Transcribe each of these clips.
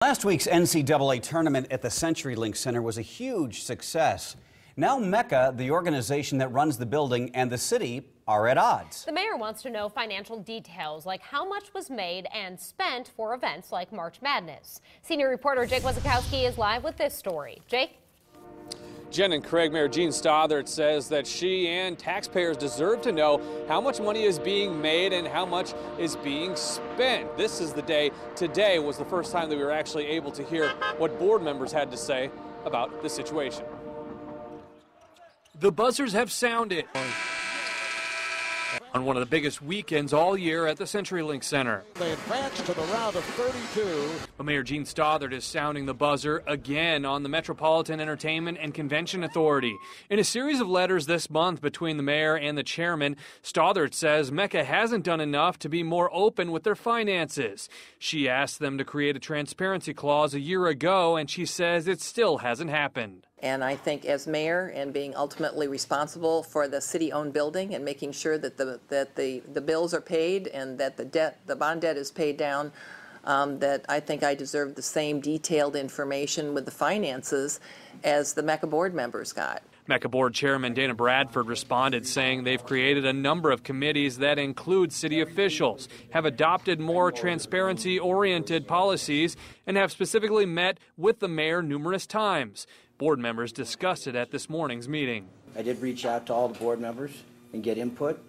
Last week's NCAA tournament at the CenturyLink Center was a huge success. Now MECA, the organization that runs the building, and the city are at odds. The mayor wants to know financial details like how much was made and spent for events like March Madness. Senior reporter Jake Wazakowski is live with this story. Jake? Jen and Craig, Mayor Jean Stothert says that she and taxpayers deserve to know how much money is being made and how much is being spent. This is the day. Today was the first time that we were actually able to hear what board members had to say about the situation. The buzzers have sounded on one of the biggest weekends all year at the CenturyLink Center. They advance to the round of 32. But Mayor Jean Stothert is sounding the buzzer again on the Metropolitan Entertainment and Convention Authority. In a series of letters this month between the mayor and the chairman, Stothert says MECA hasn't done enough to be more open with their finances. She asked them to create a transparency clause a year ago, and she says it still hasn't happened. And I think as mayor and being ultimately responsible for the city-owned building and making sure that the bills are paid and that the bond debt is paid down, that I think I deserve the same detailed information with the finances as the MECA board members got. MECA Board Chairman Dana Bradford responded saying they've created a number of committees that include city officials, have adopted more transparency-oriented policies, and have specifically met with the mayor numerous times. Board members discussed it at this morning's meeting. I did reach out to all the board members and get input.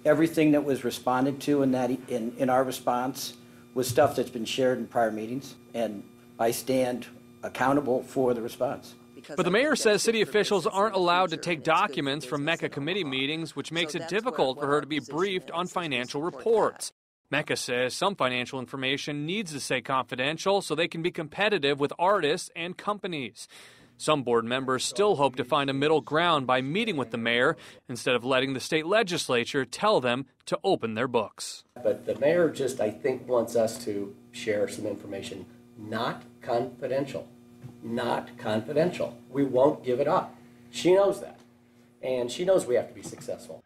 Everything that was responded to in our response was stuff that's been shared in prior meetings, and I stand accountable for the response. But the mayor says city officials aren't allowed to take documents from MECA committee meetings, which makes it difficult for her to be briefed on financial reports. MECA says some financial information needs to stay confidential so they can be competitive with artists and companies. Some board members still hope to find a middle ground by meeting with the mayor instead of letting the state legislature tell them to open their books. But the mayor just, I think, wants us to share some information, not confidential. Not confidential. We won't give it up. She knows that. And she knows we have to be successful.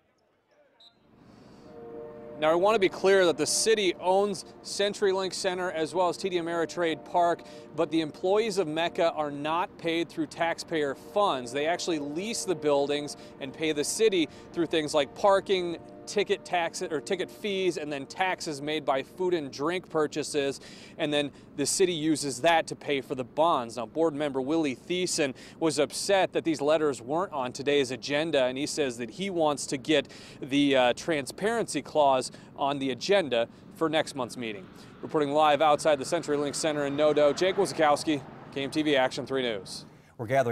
Now, I want to be clear that the city owns CenturyLink Center as well as TD Ameritrade Park, but the employees of MECA are not paid through taxpayer funds. They actually lease the buildings and pay the city through things like parking, ticket taxes or ticket fees, and then taxes made by food and drink purchases, and then the city uses that to pay for the bonds. Now, board member Willie Thiessen was upset that these letters weren't on today's agenda, and he says that he wants to get the transparency clause on the agenda for next month's meeting. Reporting live outside the CenturyLink Center in Nodo, Jake Wazakowski, KMTV Action 3 News. We're gathering